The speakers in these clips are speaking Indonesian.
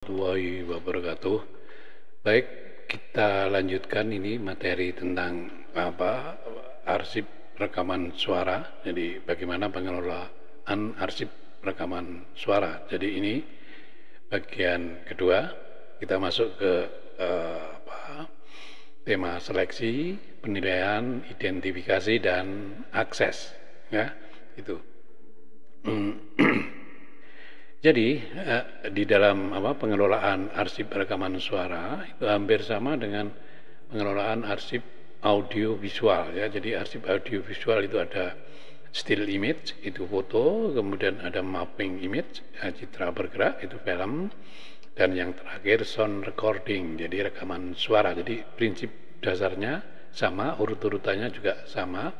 Warahmatullahi wabarakatuh. Baik, kita lanjutkan ini materi tentang arsip rekaman suara. Jadi bagaimana pengelolaan arsip rekaman suara. Jadi ini bagian kedua. Kita masuk ke tema seleksi, penilaian, identifikasi dan akses. Ya, itu. Jadi di dalam pengelolaan arsip rekaman suara itu hampir sama dengan pengelolaan arsip audio visual ya. Jadi arsip audio visual itu ada still image itu foto, kemudian ada mapping image citra bergerak itu film, dan yang terakhir sound recording jadi rekaman suara. Jadi prinsip dasarnya sama, urut-urutannya juga sama,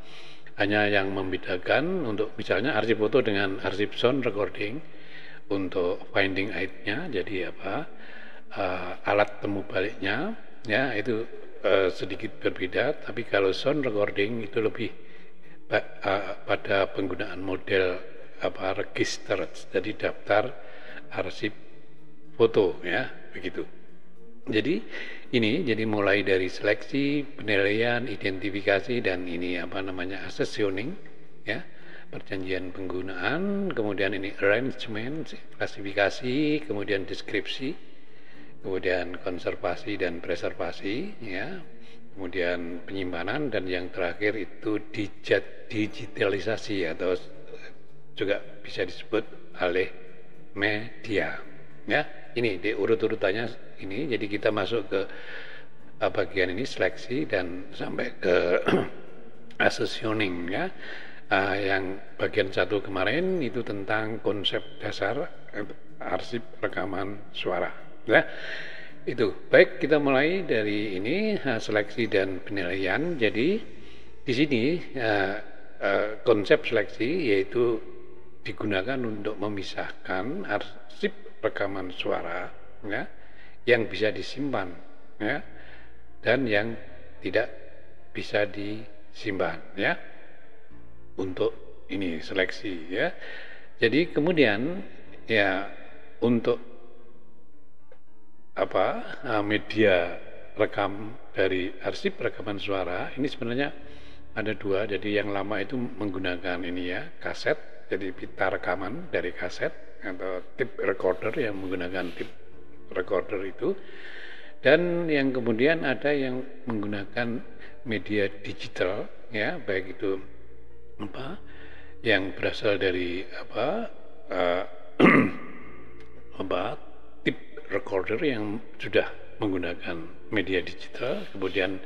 hanya yang membedakan untuk misalnya arsip foto dengan arsip sound recording. Untuk finding aid-nya jadi alat temu baliknya ya itu sedikit berbeda, tapi kalau sound recording itu lebih pada penggunaan model register, jadi daftar arsip foto ya begitu. Jadi ini jadi mulai dari seleksi, penilaian, identifikasi, dan ini accessioning ya, perjanjian penggunaan, kemudian ini arrangement, klasifikasi, kemudian deskripsi, kemudian konservasi dan preservasi, ya, kemudian penyimpanan, dan yang terakhir itu digitalisasi atau juga bisa disebut oleh media. Ya, ini di urut-urutannya ini. Jadi kita masuk ke bagian ini seleksi dan sampai ke accessioning ya. Yang bagian satu kemarin itu tentang konsep dasar arsip rekaman suara ya. Itu baik, kita mulai dari ini seleksi dan penilaian. Jadi di sini konsep seleksi yaitu digunakan untuk memisahkan arsip rekaman suara ya, yang bisa disimpan ya, dan yang tidak bisa disimpan ya. Untuk ini seleksi ya. Jadi kemudian ya untuk media rekam dari arsip rekaman suara ini sebenarnya ada dua. Jadi yang lama itu menggunakan ini ya kaset, jadi pita rekaman dari kaset atau tape recorder yang menggunakan tape recorder itu, dan yang kemudian ada yang menggunakan media digital ya, baik itu yang berasal dari tape recorder yang sudah menggunakan media digital kemudian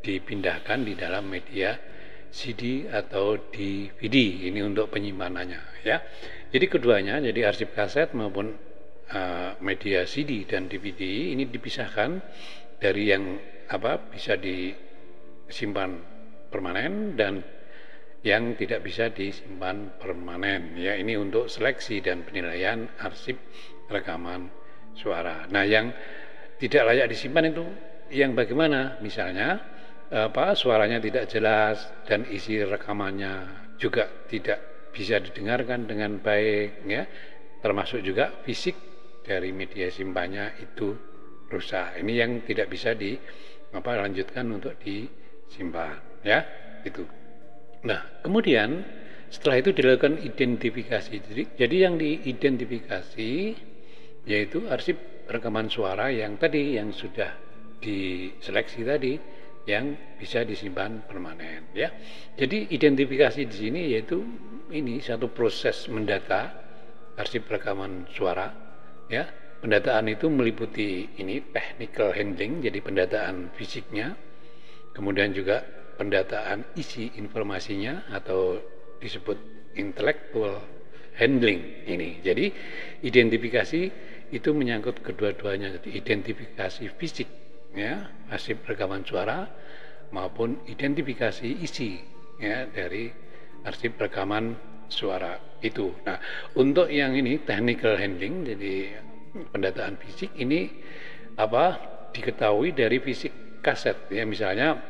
dipindahkan di dalam media CD atau DVD ini untuk penyimpanannya ya. Jadi keduanya, jadi arsip kaset maupun media CD dan DVD ini dipisahkan dari yang bisa disimpan permanen dan yang tidak bisa disimpan permanen ya. Ini untuk seleksi dan penilaian arsip rekaman suara. Nah, yang tidak layak disimpan itu yang bagaimana? Misalnya suaranya tidak jelas dan isi rekamannya juga tidak bisa didengarkan dengan baik ya, termasuk juga fisik dari media simpannya itu rusak. Ini yang tidak bisa dilanjutkan untuk disimpan ya, itu. Nah, kemudian setelah itu dilakukan identifikasi. Jadi yang diidentifikasi yaitu arsip rekaman suara yang tadi, yang sudah diseleksi tadi, yang bisa disimpan permanen ya. Jadi identifikasi di sini yaitu ini satu proses mendata arsip rekaman suara ya. Pendataan itu meliputi ini technical handling, jadi pendataan fisiknya, kemudian juga pendataan isi informasinya atau disebut intellectual handling ini. Jadi identifikasi itu menyangkut kedua-duanya, jadi identifikasi fisik ya arsip rekaman suara maupun identifikasi isi ya dari arsip rekaman suara itu. Nah, untuk yang ini technical handling, jadi pendataan fisik ini diketahui dari fisik kaset ya, misalnya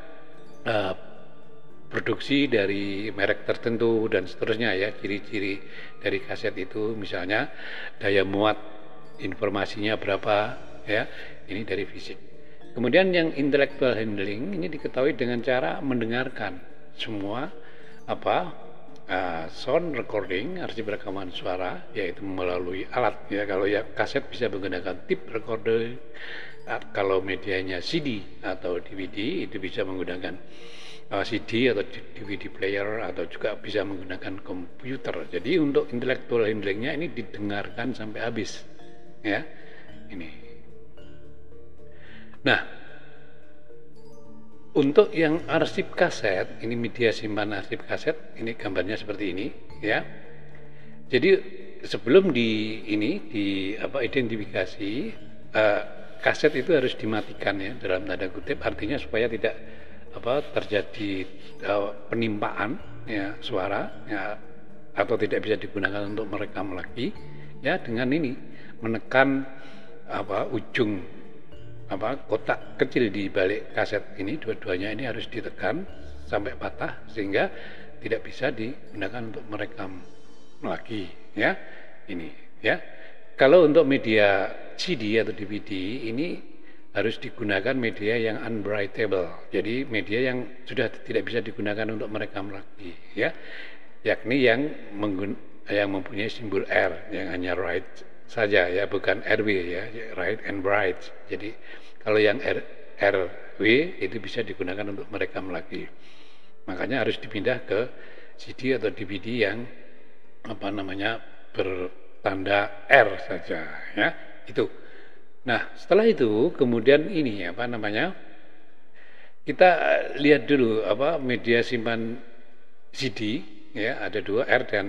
produksi dari merek tertentu dan seterusnya ya, ciri-ciri dari kaset itu misalnya daya muat informasinya berapa, ya, ini dari fisik. Kemudian yang intellectual handling ini diketahui dengan cara mendengarkan semua sound recording, arsip rekaman suara, yaitu melalui alat, ya. Kalau ya kaset bisa menggunakan tape recorder, kalau medianya CD atau DVD itu bisa menggunakan CD atau DVD player, atau juga bisa menggunakan komputer. Jadi untuk intellectual handlingnya ini didengarkan sampai habis, ya, ini. Nah, untuk yang arsip kaset, ini media simpan arsip kaset, ini gambarnya seperti ini, ya. Jadi sebelum identifikasi, kaset itu harus dimatikan, ya, dalam tanda kutip, artinya supaya tidak terjadi penimpaan, ya, suara, ya, atau tidak bisa digunakan untuk merekam lagi, ya, dengan ini menekan ujung kotak kecil di balik kaset ini, dua-duanya ini harus ditekan sampai patah sehingga tidak bisa digunakan untuk merekam lagi, ya, ini, ya. Kalau untuk media CD atau DVD ini harus digunakan media yang unwritable, jadi media yang sudah tidak bisa digunakan untuk merekam lagi, ya, yakni yang mempunyai simbol R, yang hanya write saja, ya, bukan RW, ya, write and write. Jadi kalau yang RW itu bisa digunakan untuk merekam lagi, makanya harus dipindah ke CD atau DVD yang bertanda R saja, ya, itu. Nah, setelah itu kemudian ini kita lihat dulu media simpan CD, ya, ada 2 R dan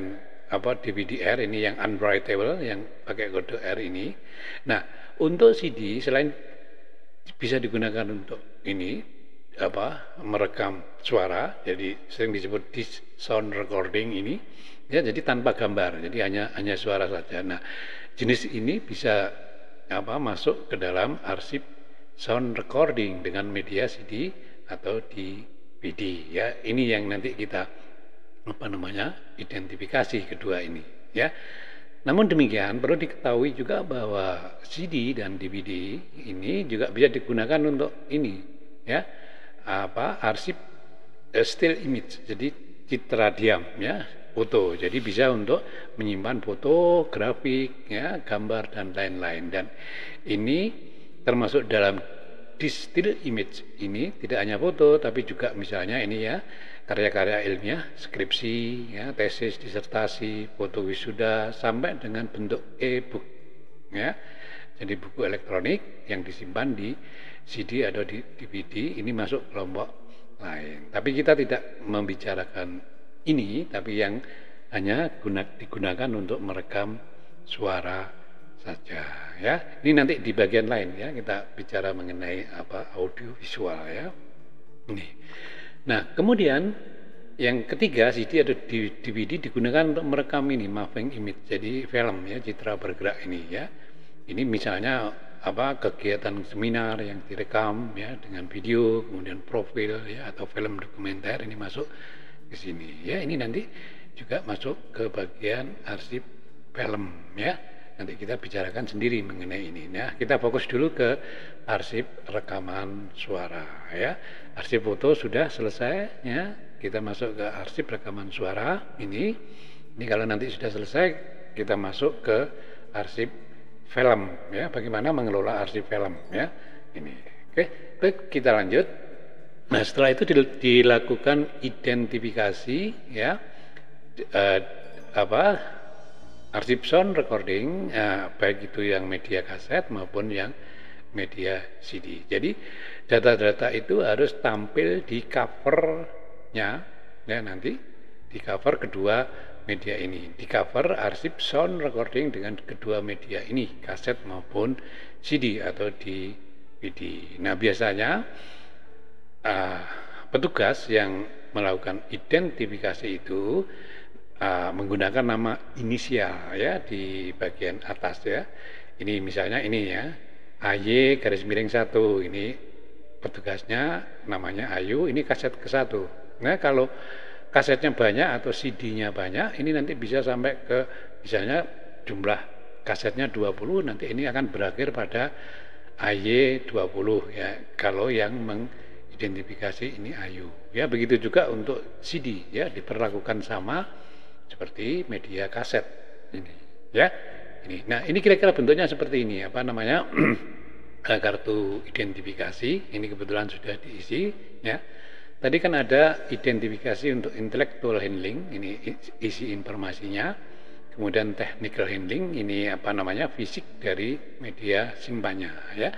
DVD R, ini yang unwritable yang pakai kode R ini. Nah, untuk CD selain bisa digunakan untuk ini merekam suara, jadi sering disebut disk sound recording ini, ya, jadi tanpa gambar, jadi hanya suara saja. Nah, jenis ini bisa masuk ke dalam arsip sound recording dengan media CD atau DVD, ya. Ini yang nanti kita identifikasi kedua ini, ya. Namun demikian perlu diketahui juga bahwa CD dan DVD ini juga bisa digunakan untuk ini, ya, arsip still image, jadi citra diam, ya, foto. Jadi bisa untuk menyimpan foto, grafik, ya, gambar dan lain-lain. Dan ini termasuk dalam still image ini tidak hanya foto, tapi juga misalnya ini, ya, karya-karya ilmiah, skripsi, ya, tesis, disertasi, foto wisuda, sampai dengan bentuk e-book, ya. Jadi buku elektronik yang disimpan di CD atau di DVD ini masuk kelompok lain. Tapi kita tidak membicarakan ini, tapi yang hanya digunakan untuk merekam suara saja, ya. Ini nanti di bagian lain, ya, kita bicara mengenai audio visual, ya. Ini. Nah, kemudian yang ketiga, CD atau DVD digunakan untuk merekam ini moving image, jadi film, ya, citra bergerak ini, ya. Ini misalnya kegiatan seminar yang direkam, ya, dengan video, kemudian profil, ya, atau film dokumenter ini masuk ke sini, ya. Ini nanti juga masuk ke bagian arsip film, ya. Nanti kita bicarakan sendiri mengenai ini. Nah, kita fokus dulu ke arsip rekaman suara, ya. Arsip foto sudah selesai, ya. Kita masuk ke arsip rekaman suara ini. Ini kalau nanti sudah selesai, kita masuk ke arsip film, ya. Bagaimana mengelola arsip film, ya. Ini. Oke, baik, kita lanjut. Nah, setelah itu dilakukan identifikasi, ya, arsip sound recording, baik itu yang media kaset maupun yang media CD. Jadi data-data itu harus tampil di covernya, ya, nanti di cover kedua media ini, di cover arsip sound recording dengan kedua media ini, kaset maupun CD atau DVD. Nah, biasanya petugas yang melakukan identifikasi itu menggunakan nama inisial, ya, di bagian atas, ya. Ini misalnya ini, ya, AY_1, ini petugasnya namanya Ayu, ini kaset ke-1. Nah, kalau kasetnya banyak atau CD-nya banyak, ini nanti bisa sampai ke misalnya jumlah kasetnya 20, nanti ini akan berakhir pada AY20 ya, kalau yang mengidentifikasi ini AYU. Ya, begitu juga untuk CD ya, diperlakukan sama seperti media kaset ini ya. Ini. Nah, ini kira-kira bentuknya seperti ini, apa namanya? Kartu identifikasi. Ini kebetulan sudah diisi ya. Tadi kan ada identifikasi untuk intellectual handling, ini isi informasinya. Kemudian technical handling, ini apa namanya, fisik dari media simpannya ya.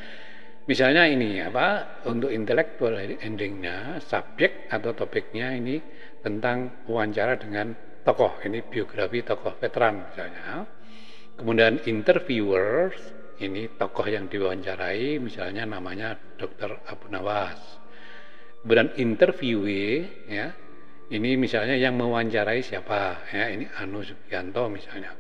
Misalnya ini apa, untuk intellectual handlingnya, subjek atau topiknya ini tentang wawancara dengan tokoh, ini biografi tokoh veteran misalnya. Kemudian interviewers, ini tokoh yang diwawancarai, misalnya namanya Dr. Abu Nawas. Kemudian interviewee ya, ini misalnya yang mewawancarai siapa ya, ini Anu Subianto misalnya.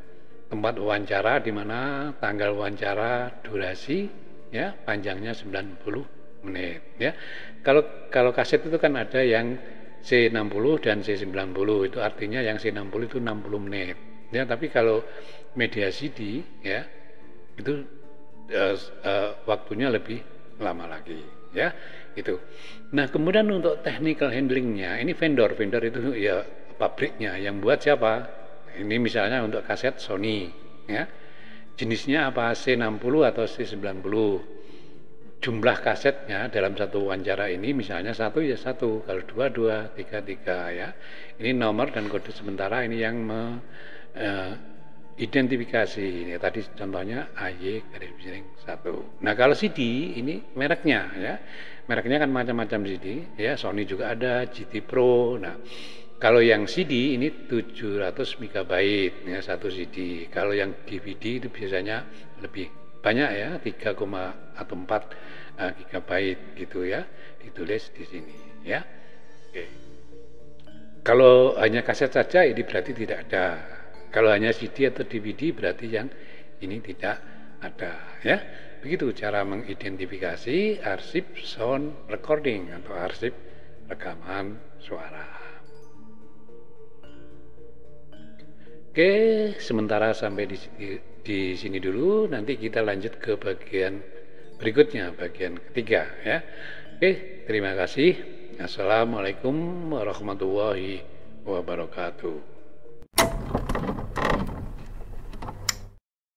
Tempat wawancara di mana, tanggal wawancara, durasi ya, panjangnya 90 menit ya. Kalau kaset itu kan ada yang C60 dan C90, itu artinya yang C60 itu 60 menit ya. Tapi kalau media CD ya, itu waktunya lebih lama lagi ya, itu. Nah, kemudian untuk technical handlingnya, ini vendor itu ya pabriknya, yang buat siapa? Ini misalnya untuk kaset Sony ya, jenisnya apa, C60 atau C90, jumlah kasetnya dalam satu wawancara ini misalnya 1 ya 1, kalau 2 2, 3 3 ya. Ini nomor dan kode sementara ini yang identifikasi, ini tadi contohnya AY-1. Nah, kalau CD ini mereknya ya. Mereknya kan macam-macam CD ya, Sony juga ada, GT Pro. Nah, kalau yang CD ini 700 MB ya satu CD. Kalau yang DVD itu biasanya lebih banyak ya, 3, atau 4 GB gitu ya, ditulis di sini ya. Oke. Kalau hanya kaset saja ini berarti tidak ada. Kalau hanya CD atau DVD berarti yang ini tidak ada ya. Begitu cara mengidentifikasi arsip sound recording atau arsip rekaman suara. Oke, sementara sampai di sini dulu, nanti kita lanjut ke bagian berikutnya, bagian ketiga ya. Oke, terima kasih. Assalamualaikum warahmatullahi wabarakatuh.